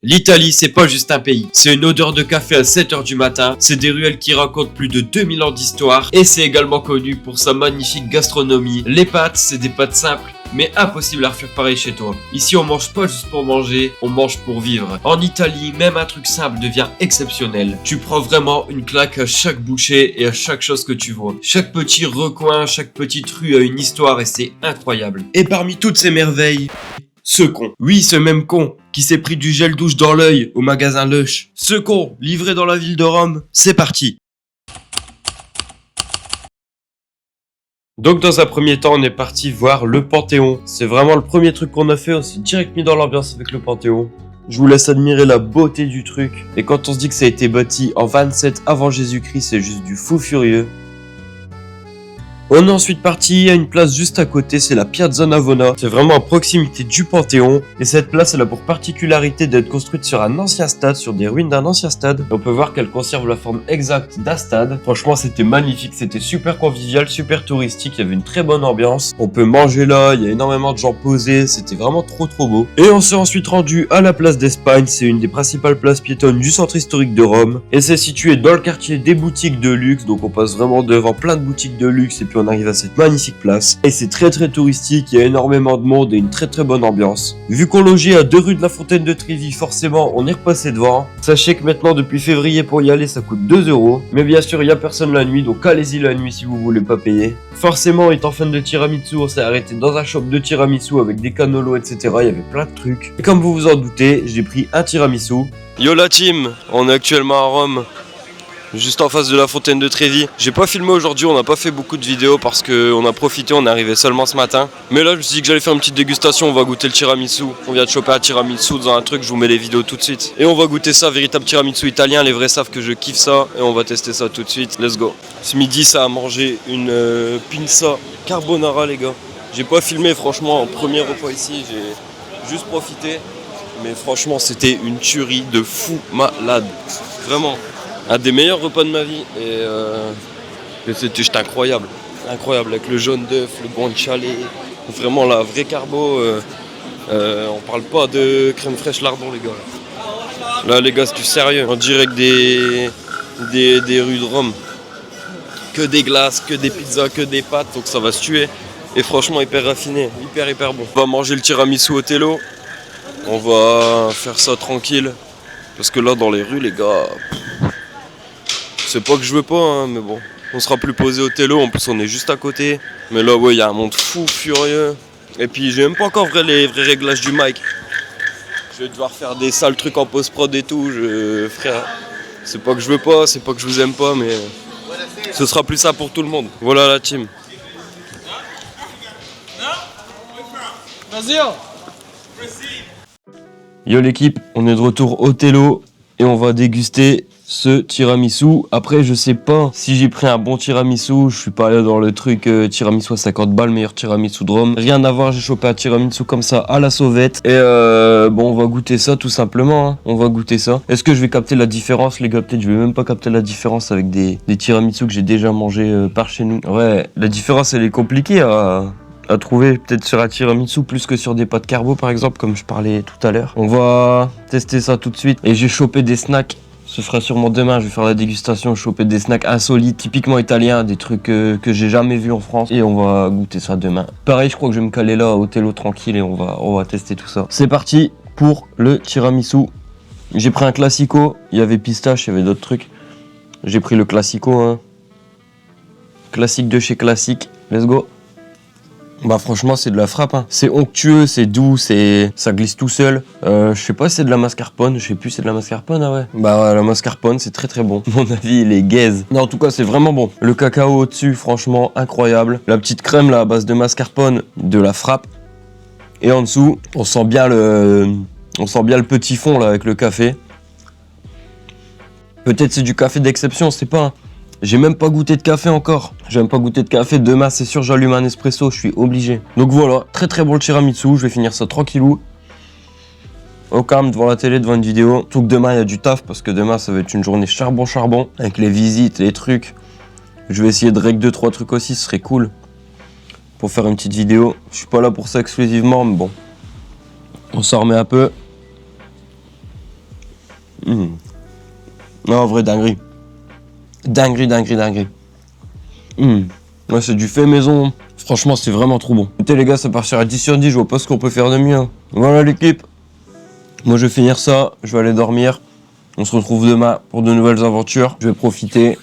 L'Italie, c'est pas juste un pays, c'est une odeur de café à 7h du matin, c'est des ruelles qui racontent plus de 2000 ans d'histoire et c'est également connu pour sa magnifique gastronomie. Les pâtes, c'est des pâtes simples, mais impossible à refaire pareil chez toi. Ici, on mange pas juste pour manger, on mange pour vivre. En Italie, même un truc simple devient exceptionnel. Tu prends vraiment une claque à chaque bouchée et à chaque chose que tu vois. Chaque petit recoin, chaque petite rue a une histoire et c'est incroyable. Et parmi toutes ces merveilles, ce con. Oui, ce même con qui s'est pris du gel douche dans l'œil au magasin Lush. Ce con, livré dans la ville de Rome. C'est parti. Donc dans un premier temps, on est parti voir le Panthéon. C'est vraiment le premier truc qu'on a fait, on s'est direct mis dans l'ambiance avec le Panthéon. Je vous laisse admirer la beauté du truc. Et quand on se dit que ça a été bâti en 27 avant Jésus-Christ, c'est juste du fou furieux. On est ensuite parti à une place juste à côté, c'est la Piazza Navona. C'est vraiment à proximité du Panthéon. Et cette place, elle a pour particularité d'être construite sur un ancien stade, sur des ruines d'un ancien stade. Et on peut voir qu'elle conserve la forme exacte d'un stade. Franchement, c'était magnifique, c'était super convivial, super touristique. Il y avait une très bonne ambiance. On peut manger là, il y a énormément de gens posés. C'était vraiment trop beau. Et on s'est ensuite rendu à la place d'Espagne. C'est une des principales places piétonnes du centre historique de Rome. Et c'est situé dans le quartier des boutiques de luxe. Donc on passe vraiment devant plein de boutiques de luxe. Et puis on arrive à cette magnifique place et c'est très touristique, il y a énormément de monde et une très bonne ambiance. Vu qu'on logeait à 2 rues de la Fontaine de Trévi, forcément on est repassé devant. Sachez que maintenant depuis février pour y aller ça coûte 2 €, mais bien sûr il y a personne la nuit, donc allez-y la nuit si vous voulez pas payer. Forcément étant fan de tiramisu, on s'est arrêté dans un shop de tiramisu avec des canolos etc, il y avait plein de trucs. Et comme vous vous en doutez, j'ai pris un tiramisu. Yo la team, on est actuellement à Rome, juste en face de la Fontaine de Trévi. J'ai pas filmé aujourd'hui, on n'a pas fait beaucoup de vidéos parce qu'on a profité, on est arrivé seulement ce matin. Mais là je me suis dit que j'allais faire une petite dégustation, on va goûter le tiramisu. On vient de choper un tiramisu dans un truc, je vous mets les vidéos tout de suite. Et on va goûter ça, véritable tiramisu italien, les vrais savent que je kiffe ça. Et on va tester ça tout de suite, let's go. Ce midi ça a mangé une pizza carbonara les gars. J'ai pas filmé franchement en premier repas ici, j'ai juste profité. Mais franchement c'était une tuerie de fou malade, vraiment. Un des meilleurs repas de ma vie et c'était juste incroyable avec le jaune d'œuf, le guanciale, vraiment la vraie carbo. On parle pas de crème fraîche lardon les gars. Là les gars c'est du sérieux, on dirait que des rues de Rome, que des glaces, que des pizzas, que des pâtes, donc ça va se tuer. Et franchement hyper raffiné, hyper bon. On va manger le tiramisu au Tello, on va faire ça tranquille parce que là dans les rues les gars. C'est pas que je veux pas, hein, mais bon. On sera plus posé au Tello, en plus on est juste à côté. Mais là, ouais, il y a un monde fou furieux. Et puis, j'ai même pas encore les vrais réglages du mic. Je vais devoir faire des sales trucs en post-prod et tout. Frère, c'est pas que je veux pas, c'est pas que je vous aime pas, mais ce sera plus ça pour tout le monde. Voilà la team. Vas-y. Yo l'équipe, on est de retour au Tello et on va déguster ce tiramisu. Après je sais pas si j'ai pris un bon tiramisu, je suis pas allé dans le truc tiramisu à 50 balles, meilleur tiramisu de Rome. Rien à voir, j'ai chopé un tiramisu comme ça à la sauvette. Et bon on va goûter ça tout simplement, hein. On va goûter ça. Est-ce que je vais capter la différence les gars? Peut-être je vais même pas capter la différence avec des tiramisu que j'ai déjà mangé par chez nous. Ouais, la différence elle est compliquée à trouver peut-être sur un tiramisu plus que sur des pâtes carbo par exemple comme je parlais tout à l'heure. On va tester ça tout de suite et j'ai chopé des snacks. Ce sera sûrement demain, je vais faire la dégustation, choper des snacks insolites, typiquement italiens, des trucs que j'ai jamais vus en France. Et on va goûter ça demain. Pareil, je crois que je vais me caler là au Tello tranquille et on va tester tout ça. C'est parti pour le tiramisu. J'ai pris un classico, il y avait pistache, il y avait d'autres trucs. J'ai pris le classico, hein. Classique de chez classique, let's go. Bah franchement c'est de la frappe, hein. C'est onctueux, c'est doux, ça glisse tout seul. Je sais pas si c'est de la mascarpone, je sais plus si c'est de la mascarpone, ah ouais. Bah ouais, la mascarpone c'est très bon. À mon avis il est gaze. Non en tout cas c'est vraiment bon. Le cacao au-dessus franchement incroyable. La petite crème là à base de mascarpone, de la frappe. Et en dessous on sent bien le petit fond là avec le café. Peut-être c'est du café d'exception, c'est pas. Hein. J'ai même pas goûté de café encore. J'ai même pas goûté de café. Demain, c'est sûr, j'allume un espresso. Je suis obligé. Donc voilà, très bon le tiramisu. Je vais finir ça tranquillou. Au calme, devant la télé, devant une vidéo. Surtout que demain, il y a du taf. Parce que demain, ça va être une journée charbon. Avec les visites, les trucs. Je vais essayer de régler 2-3 trucs aussi. Ce serait cool. Pour faire une petite vidéo. Je suis pas là pour ça exclusivement. Mais bon. On s'en remet un peu. Non, en vrai, dinguerie. Dinguerie. Ouais, c'est du fait maison. Franchement, c'est vraiment trop bon. Écoutez les gars, ça partira à 10 sur 10, je vois pas ce qu'on peut faire de mieux. Hein. Voilà l'équipe. Moi je vais finir ça, je vais aller dormir. On se retrouve demain pour de nouvelles aventures. Je vais profiter.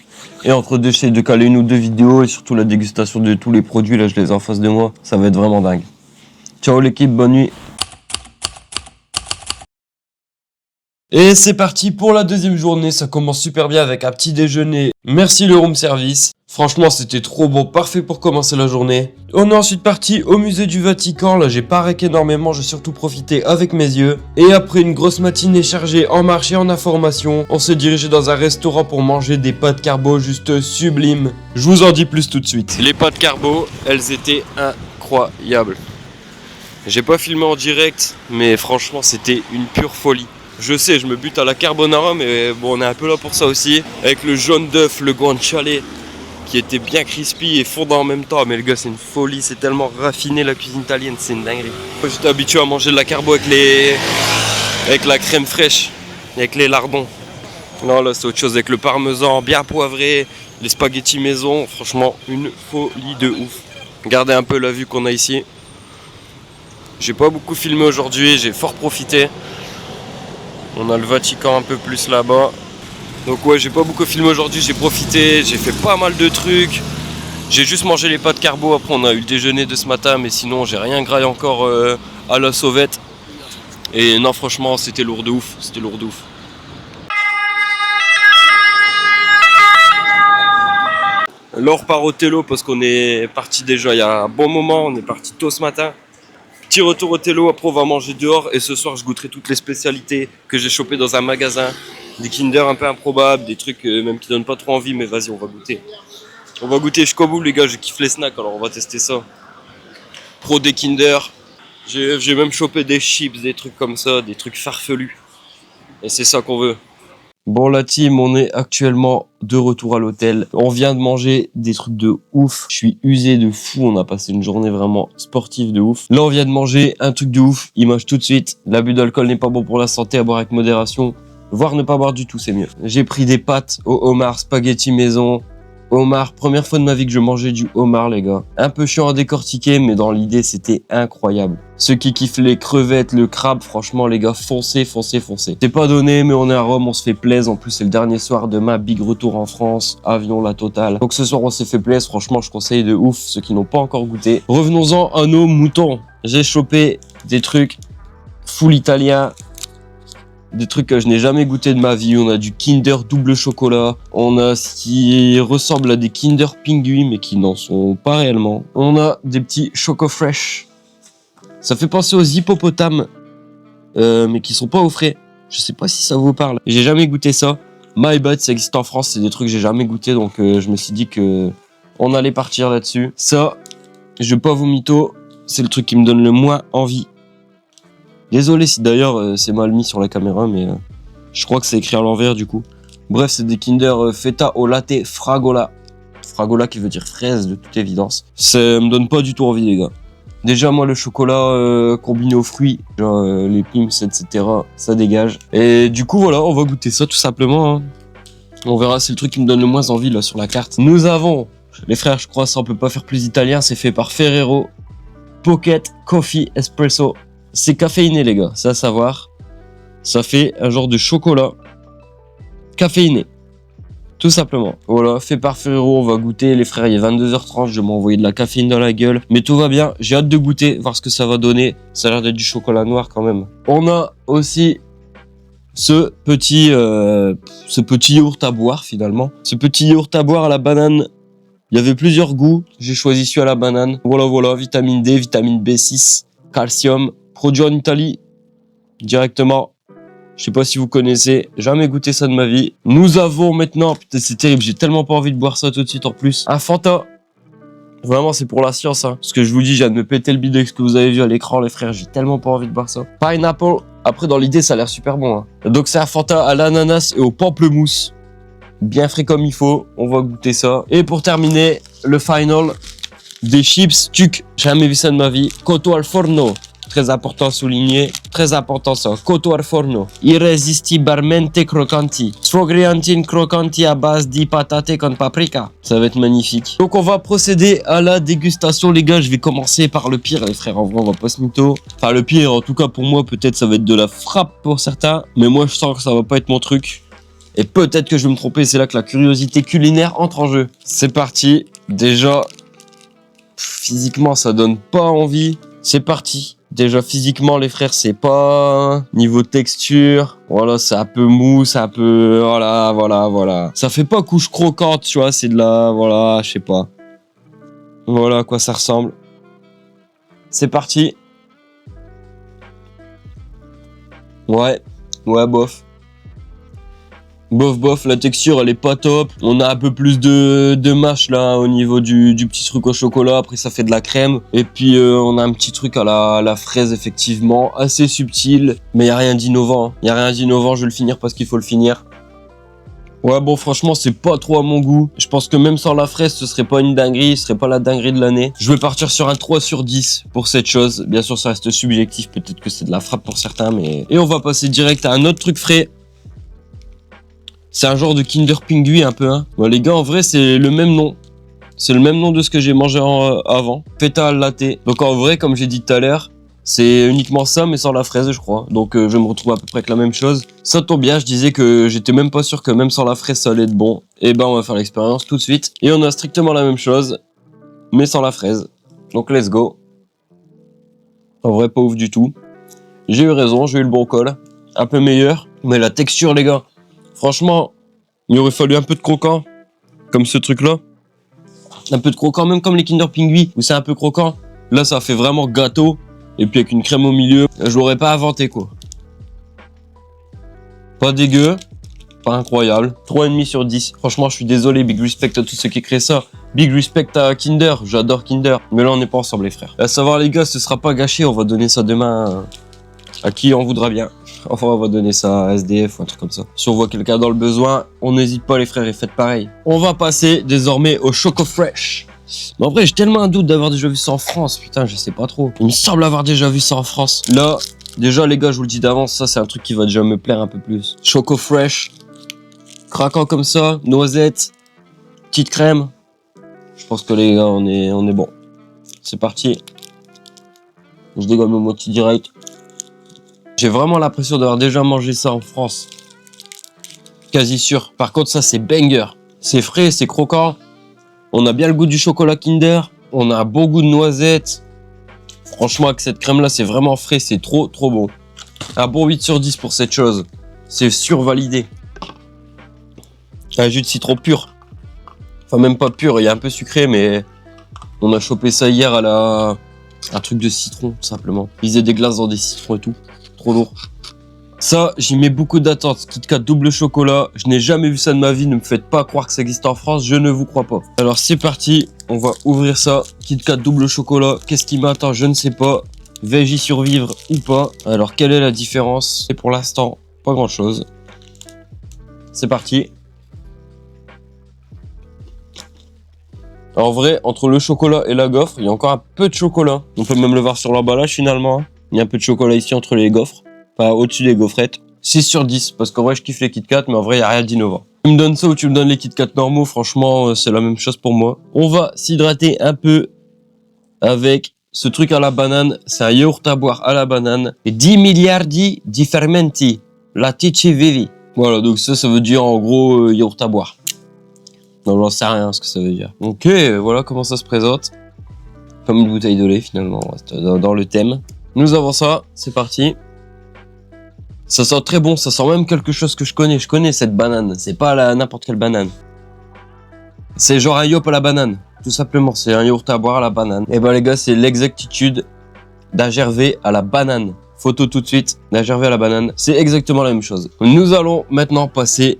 Et entre deux, j'essaie de caler une ou deux vidéos et surtout la dégustation de tous les produits. Là, je les ai en face de moi. Ça va être vraiment dingue. Ciao l'équipe, bonne nuit. Et c'est parti pour la deuxième journée. Ça commence super bien avec un petit déjeuner. Merci le room service. Franchement, c'était trop bon, parfait pour commencer la journée. On est ensuite parti au musée du Vatican. Là, j'ai pas réqué énormément, j'ai surtout profité avec mes yeux. Et après une grosse matinée chargée en marché et en information, on s'est dirigé dans un restaurant pour manger des pâtes carbo juste sublimes. Je vous en dis plus tout de suite. Les pâtes carbo, elles étaient incroyables. J'ai pas filmé en direct, mais franchement, c'était une pure folie. Je sais, je me bute à la carbonara, mais bon, on est un peu là pour ça aussi. Avec le jaune d'œuf, le guanciale, qui était bien crispy et fondant en même temps. Mais le gars, c'est une folie, c'est tellement raffiné la cuisine italienne, c'est une dinguerie. Moi, j'étais habitué à manger de la carbo avec la crème fraîche, avec les lardons. Non, là, c'est autre chose, avec le parmesan bien poivré, les spaghettis maison. Franchement, une folie de ouf. Regardez un peu la vue qu'on a ici. J'ai pas beaucoup filmé aujourd'hui, j'ai fort profité. On a le Vatican un peu plus là-bas. Donc ouais, j'ai pas beaucoup filmé aujourd'hui, j'ai profité, j'ai fait pas mal de trucs. J'ai juste mangé les pâtes carbo, après on a eu le déjeuner de ce matin, mais sinon j'ai rien graillé encore à la sauvette. Et non, franchement, c'était lourd de ouf, Là on repart au Tello parce qu'on est parti déjà il y a un bon moment, on est parti tôt ce matin. Petit retour au Tello, après on va manger dehors et ce soir je goûterai toutes les spécialités que j'ai chopées dans un magasin. Des Kinder un peu improbables, des trucs même qui donnent pas trop envie, mais vas-y on va goûter. On va goûter jusqu'au bout les gars, je kiffe les snacks alors on va tester ça. Pro des Kinder, j'ai même chopé des chips, des trucs comme ça, des trucs farfelus. Et c'est ça qu'on veut. Bon la team, on est actuellement de retour à l'hôtel. On vient de manger des trucs de ouf. Je suis usé de fou, on a passé une journée vraiment sportive de ouf. Là on vient de manger un truc de ouf, image tout de suite. L'abus d'alcool n'est pas bon pour la santé, à boire avec modération. Voire ne pas boire du tout, c'est mieux. J'ai pris des pâtes au homard, spaghetti maison. Homard, première fois de ma vie que je mangeais du homard les gars. Un peu chiant à décortiquer mais dans l'idée c'était incroyable. Ceux qui kiffent les crevettes, le crabe, franchement les gars, foncez. C'est pas donné mais on est à Rome, on se fait plaisir. En plus c'est le dernier soir, demain big retour en France, avion la totale. Donc ce soir on s'est fait plaisir, franchement je conseille de ouf ceux qui n'ont pas encore goûté. Revenons-en à nos moutons. J'ai chopé des trucs full italiens. Des trucs que je n'ai jamais goûté de ma vie. On a du Kinder double chocolat. On a ce qui ressemble à des Kinder Pinguis, mais qui n'en sont pas réellement. On a des petits Choco Fresh. Ça fait penser aux hippopotames, mais qui sont pas au frais. Je sais pas si ça vous parle. J'ai jamais goûté ça. My bad, ça existe en France. C'est des trucs que j'ai jamais goûté, donc je me suis dit que on allait partir là-dessus. Ça, je vais pas vous mytho. C'est le truc qui me donne le moins envie. Désolé si d'ailleurs c'est mal mis sur la caméra, mais je crois que c'est écrit à l'envers du coup. Bref, c'est des Kinder Feta au latte Fragola. Fragola qui veut dire fraise de toute évidence. Ça me donne pas du tout envie les gars. Déjà moi le chocolat combiné aux fruits, genre les pims etc. ça dégage. Et du coup voilà, on va goûter ça tout simplement. Hein. On verra, c'est le truc qui me donne le moins envie là sur la carte. Nous avons, les frères je crois ça on peut pas faire plus italien, c'est fait par Ferrero. Pocket Coffee Espresso. C'est caféiné les gars, c'est à savoir. Ça fait un genre de chocolat caféiné. Tout simplement. Voilà, fait par Ferrero, on va goûter. Les frères, il est 22h30, je vais m'envoyer de la caféine dans la gueule. Mais tout va bien, j'ai hâte de goûter, voir ce que ça va donner. Ça a l'air d'être du chocolat noir quand même. On a aussi ce petit yaourt à boire finalement. Ce petit yaourt à boire à la banane. Il y avait plusieurs goûts, j'ai choisi celui à la banane. Voilà, vitamine D, vitamine B6, calcium. Produit en Italie, directement. Je sais pas si vous connaissez, jamais goûté ça de ma vie. Nous avons maintenant, putain c'est terrible, j'ai tellement pas envie de boire ça tout de suite en plus. Un Fanta. Vraiment c'est pour la science hein. Parce que je vous dis, j'ai viens de me péter le bide avec ce que vous avez vu à l'écran les frères, j'ai tellement pas envie de boire ça. Pineapple, après dans l'idée ça a l'air super bon. Hein. Donc c'est un Fanta à l'ananas et au pamplemousse. Bien frais comme il faut, on va goûter ça. Et pour terminer, le final, des chips tuc. Jamais vu ça de ma vie. Cotto al forno. Très important à souligner. Très important ça. Cotto al forno. Irresistibilmente croccanti. Strogriantine croccanti à base di patate con paprika. Ça va être magnifique. Donc on va procéder à la dégustation les gars. Je vais commencer par le pire les frères. En vrai on va pas se mytho. Enfin le pire en tout cas pour moi peut-être ça va être de la frappe pour certains. Mais moi je sens que ça va pas être mon truc. Et peut-être que je vais me tromper. C'est là que la curiosité culinaire entre en jeu. C'est parti. Déjà physiquement ça donne pas envie. C'est parti. Déjà physiquement les frères c'est pas niveau texture. Voilà c'est un peu mou, c'est un peu voilà. Ça fait pas couche croquante tu vois, c'est de la voilà je sais pas. Voilà à quoi ça ressemble. C'est parti. Ouais bof. Bof, la texture elle est pas top. On a un peu plus de mâche là au niveau du petit truc au chocolat. Après ça fait de la crème. Et puis on a un petit truc à la fraise effectivement. Assez subtil. Mais y a rien d'innovant. Je vais le finir parce qu'il faut le finir. Ouais bon franchement c'est pas trop à mon goût. Je pense que même sans la fraise ce serait pas une dinguerie. Ce serait pas la dinguerie de l'année. Je vais partir sur un 3 sur 10 pour cette chose. Bien sûr ça reste subjectif. Peut-être que c'est de la frappe pour certains. Mais... Et on va passer direct à un autre truc frais. C'est un genre de Kinder Pingui un peu, hein. Bon, les gars, en vrai, c'est le même nom. C'est le même nom de ce que j'ai mangé avant. Feta al latte. Donc, en vrai, comme j'ai dit tout à l'heure, c'est uniquement ça, mais sans la fraise, je crois. Donc, je me retrouve à peu près avec la même chose. Ça tombe bien, je disais que j'étais même pas sûr que même sans la fraise, ça allait être bon. Et ben, on va faire l'expérience tout de suite. Et on a strictement la même chose, mais sans la fraise. Donc, let's go. En vrai, pas ouf du tout. J'ai eu raison, j'ai eu le bon col. Un peu meilleur. Mais la texture, les gars... Franchement, il aurait fallu un peu de croquant, comme ce truc-là. Un peu de croquant, même comme les Kinder Pingui, où c'est un peu croquant. Là, ça fait vraiment gâteau, et puis avec une crème au milieu. Je l'aurais pas inventé, quoi. Pas dégueu, pas incroyable. 3,5 sur 10. Franchement, je suis désolé, big respect à tous ceux qui créent ça. Big respect à Kinder, j'adore Kinder. Mais là, on n'est pas ensemble, les frères. À savoir, les gars, ce sera pas gâché, on va donner ça demain à qui on voudra bien. Enfin, on va donner ça à SDF ou un truc comme ça. Si on voit quelqu'un dans le besoin, on n'hésite pas les frères et faites pareil. On va passer désormais au Choco Fresh. Mais en vrai, j'ai tellement un doute d'avoir déjà vu ça en France. Putain, je sais pas trop. Il me semble avoir déjà vu ça en France. Là, déjà les gars, je vous le dis d'avance, ça c'est un truc qui va déjà me plaire un peu plus. Choco Fresh. Craquant comme ça, noisette, petite crème. Je pense que les gars, on est bon. C'est parti. Je dégomme le moitié direct. J'ai vraiment l'impression d'avoir déjà mangé ça en France. Quasi sûr. Par contre, ça, c'est banger. C'est frais, c'est croquant. On a bien le goût du chocolat Kinder. On a un bon goût de noisette. Franchement, avec cette crème-là, c'est vraiment frais. C'est trop bon. Un bon 8 sur 10 pour cette chose. C'est survalidé. Un jus de citron pur. Enfin, même pas pur. Il y a un peu sucré, mais on a chopé ça hier à un truc de citron, tout simplement. Ils faisaient des glaces dans des citrons et tout. Trop lourd. Ça, j'y mets beaucoup d'attentes. Kit Kat double chocolat. Je n'ai jamais vu ça de ma vie. Ne me faites pas croire que ça existe en France. Je ne vous crois pas. Alors, c'est parti. On va ouvrir ça. Kit Kat double chocolat. Qu'est-ce qui m'attend? Je ne sais pas. Vais-je y survivre ou pas? Alors, quelle est la différence? Et pour l'instant, pas grand-chose. C'est parti. En vrai, entre le chocolat et la gaufre, il y a encore un peu de chocolat. On peut même le voir sur l'emballage finalement. Il y a un peu de chocolat ici entre les gaufres. Enfin, au-dessus des gaufrettes. 6 sur 10, parce qu'en vrai, je kiffe les Kit Kat, mais en vrai, il n'y a rien d'innovant. Tu me donnes ça ou tu me donnes les Kit Kat normaux, franchement, c'est la même chose pour moi. On va s'hydrater un peu avec ce truc à la banane. C'est un yaourt à boire à la banane. Et 10 miliardi di fermenti. Latici vivi. Voilà, donc ça veut dire en gros yaourt à boire. Non, j'en sais rien ce que ça veut dire. Ok, voilà comment ça se présente. Comme une bouteille de lait, finalement, on reste dans le thème. Nous avons ça, c'est parti. Ça sent très bon, ça sent même quelque chose que je connais. Je connais cette banane, c'est pas n'importe quelle banane. C'est genre un yop à la banane, tout simplement. C'est un yaourt à boire à la banane. Et ben les gars, c'est l'exactitude d'un gervais à la banane. Photo tout de suite, d'un gervais à la banane. C'est exactement la même chose. Nous allons maintenant passer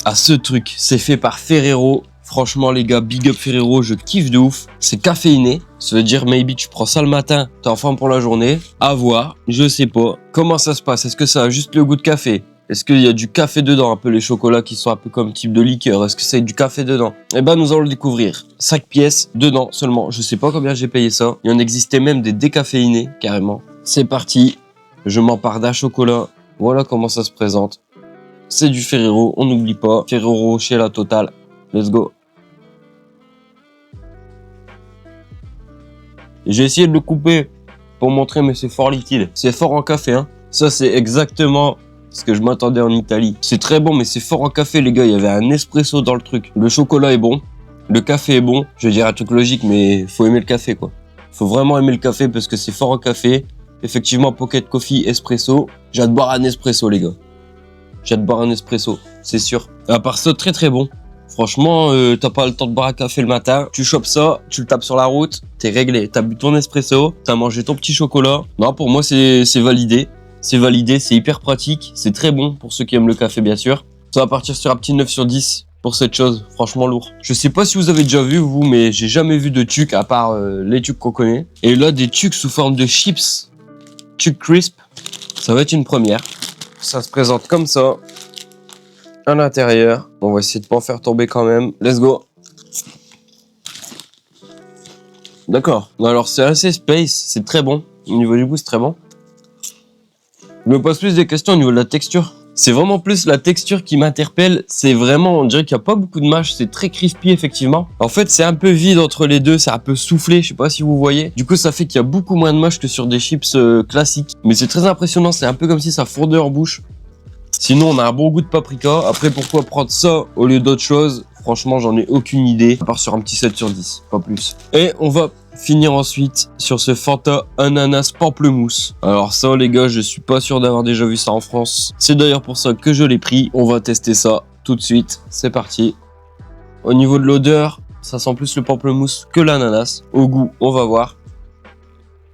à ce truc. C'est fait par Ferrero. Franchement les gars, big up Ferrero, je kiffe de ouf. C'est caféiné, ça veut dire maybe tu prends ça le matin, t'es en forme pour la journée. À voir, je sais pas. Comment ça se passe? Est-ce que ça a juste le goût de café? Est-ce qu'il y a du café dedans? Un peu les chocolats qui sont un peu comme type de liqueur. Est-ce que c'est du café dedans? Eh ben nous allons le découvrir. 5 pièces dedans seulement. Je sais pas combien j'ai payé ça. Il y en existait même des décaféinés carrément. C'est parti, je m'empare d'un chocolat. Voilà comment ça se présente. C'est du Ferrero, on n'oublie pas. Ferrero Rocher la totale. Let's go. J'ai essayé de le couper pour montrer, mais c'est fort liquide. C'est fort en café, hein. Ça, c'est exactement ce que je m'attendais en Italie. C'est très bon, mais c'est fort en café, les gars. Il y avait un espresso dans le truc. Le chocolat est bon. Le café est bon. Je vais dire un truc logique, mais faut aimer le café, quoi. Faut vraiment aimer le café parce que c'est fort en café. Effectivement, pocket coffee, espresso. J'ai hâte de boire un espresso, les gars. J'ai hâte de boire un espresso, c'est sûr. À part ça, très très bon. Franchement, t'as pas le temps de boire un café le matin. Tu chopes ça, tu le tapes sur la route, t'es réglé. T'as bu ton espresso, t'as mangé ton petit chocolat. Non, pour moi, c'est validé. C'est validé, c'est hyper pratique. C'est très bon pour ceux qui aiment le café, bien sûr. Ça va partir sur un petit 9 sur 10 pour cette chose. Franchement, lourd. Je sais pas si vous avez déjà vu, vous, mais j'ai jamais vu de tucs à part les tucs qu'on connaît. Et là, des tucs sous forme de chips. Tucs crisp. Ça va être une première. Ça se présente comme ça. À l'intérieur. On va essayer de pas en faire tomber quand même. Let's go. D'accord. Alors c'est assez space. C'est très bon. Au niveau du goût, c'est très bon. Je me pose plus des questions au niveau de la texture. C'est vraiment plus la texture qui m'interpelle. C'est vraiment, on dirait qu'il n'y a pas beaucoup de mâche. C'est très crispy, effectivement. En fait, c'est un peu vide entre les deux. C'est un peu soufflé. Je sais pas si vous voyez. Du coup, ça fait qu'il y a beaucoup moins de mâche que sur des chips classiques. Mais c'est très impressionnant. C'est un peu comme si ça fondait en bouche. Sinon, on a un bon goût de paprika. Après, pourquoi prendre ça au lieu d'autre chose? Franchement, j'en ai aucune idée. À part sur un petit 7 sur 10, pas plus. Et on va finir ensuite sur ce Fanta ananas pamplemousse. Alors ça, les gars, je suis pas sûr d'avoir déjà vu ça en France. C'est d'ailleurs pour ça que je l'ai pris. On va tester ça tout de suite. C'est parti. Au niveau de l'odeur, ça sent plus le pamplemousse que l'ananas. Au goût, on va voir.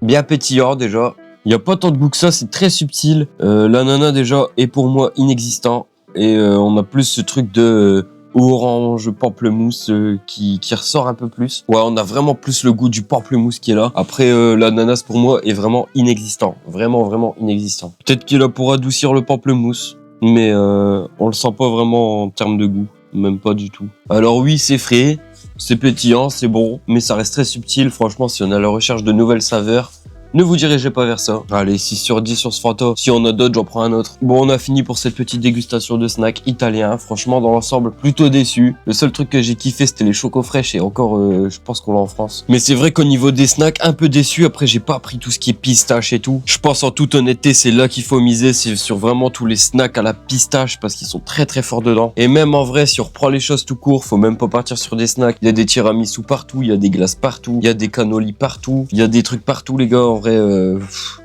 Bien pétillant déjà. Il n'y a pas tant de goût que ça, c'est très subtil. L'ananas déjà est pour moi inexistant. Et on a plus ce truc de orange, pamplemousse qui ressort un peu plus. Ouais, on a vraiment plus le goût du pamplemousse qui est là. Après, l'ananas pour moi est vraiment inexistant. Vraiment, vraiment inexistant. Peut-être qu'il est là pour adoucir le pamplemousse. Mais on le sent pas vraiment en termes de goût. Même pas du tout. Alors oui, c'est frais, c'est pétillant, c'est bon. Mais ça reste très subtil. Franchement, si on est à la recherche de nouvelles saveurs, ne vous dirigez pas vers ça. Allez, 6 sur 10 sur ce Fanta. Si on a d'autres, j'en prends un autre. Bon, on a fini pour cette petite dégustation de snacks italiens. Franchement, dans l'ensemble, plutôt déçu. Le seul truc que j'ai kiffé, c'était les chocos fraîches. Et encore, je pense qu'on l'a en France. Mais c'est vrai qu'au niveau des snacks, un peu déçu. Après, j'ai pas pris tout ce qui est pistache et tout. Je pense en toute honnêteté, c'est là qu'il faut miser. C'est sur vraiment tous les snacks à la pistache. Parce qu'ils sont très très forts dedans. Et même en vrai, si on reprend les choses tout court, faut même pas partir sur des snacks. Il y a des tiramisu partout. Il y a des glaces partout. Il y a des cannolis partout. Il y a des trucs partout, les gars. En vrai,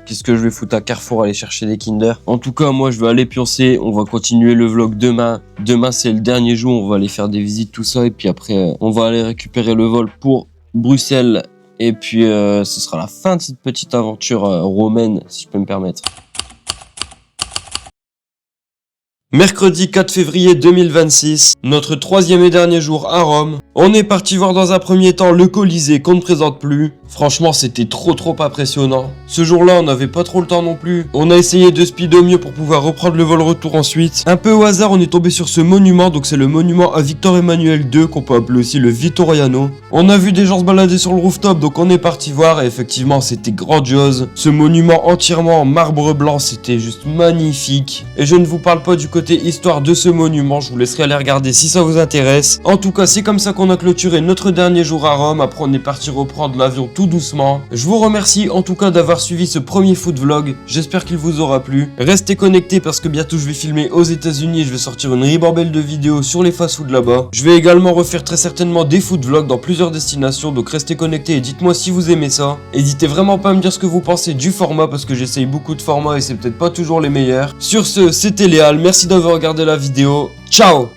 qu'est-ce que je vais foutre à Carrefour aller chercher des Kinder? En tout cas, moi, je vais aller pioncer. On va continuer le vlog demain. Demain, c'est le dernier jour. On va aller faire des visites, tout ça. Et puis après, on va aller récupérer le vol pour Bruxelles. Et puis, ce sera la fin de cette petite aventure romaine, si je peux me permettre. Mercredi 4 février 2026, notre troisième et dernier jour à Rome. On est parti voir dans un premier temps le Colisée qu'on ne présente plus. Franchement, c'était trop impressionnant. Ce jour-là, on n'avait pas trop le temps non plus. On a essayé de speed au mieux pour pouvoir reprendre le vol retour ensuite. Un peu au hasard, on est tombé sur ce monument. Donc c'est le monument à Victor Emmanuel II, qu'on peut appeler aussi le Vittoriano. On a vu des gens se balader sur le rooftop, donc on est parti voir. Et effectivement, c'était grandiose. Ce monument entièrement en marbre blanc, c'était juste magnifique. Et je ne vous parle pas du côté histoire de ce monument, je vous laisserai aller regarder si ça vous intéresse. En tout cas, c'est comme ça qu'on a clôturé notre dernier jour à Rome. Après, on est parti reprendre l'avion tout doucement. Je vous remercie en tout cas d'avoir suivi ce premier food vlog. J'espère qu'il vous aura plu. Restez connectés parce que bientôt je vais filmer aux États-Unis et je vais sortir une ribambelle de vidéos sur les fast-food là-bas. Je vais également refaire très certainement des food vlogs dans plusieurs destinations, donc restez connectés et dites-moi si vous aimez ça. N'hésitez vraiment pas à me dire ce que vous pensez du format parce que j'essaye beaucoup de formats et c'est peut-être pas toujours les meilleurs. Sur ce, c'était Léal, merci d'avoir regardé la vidéo. Ciao!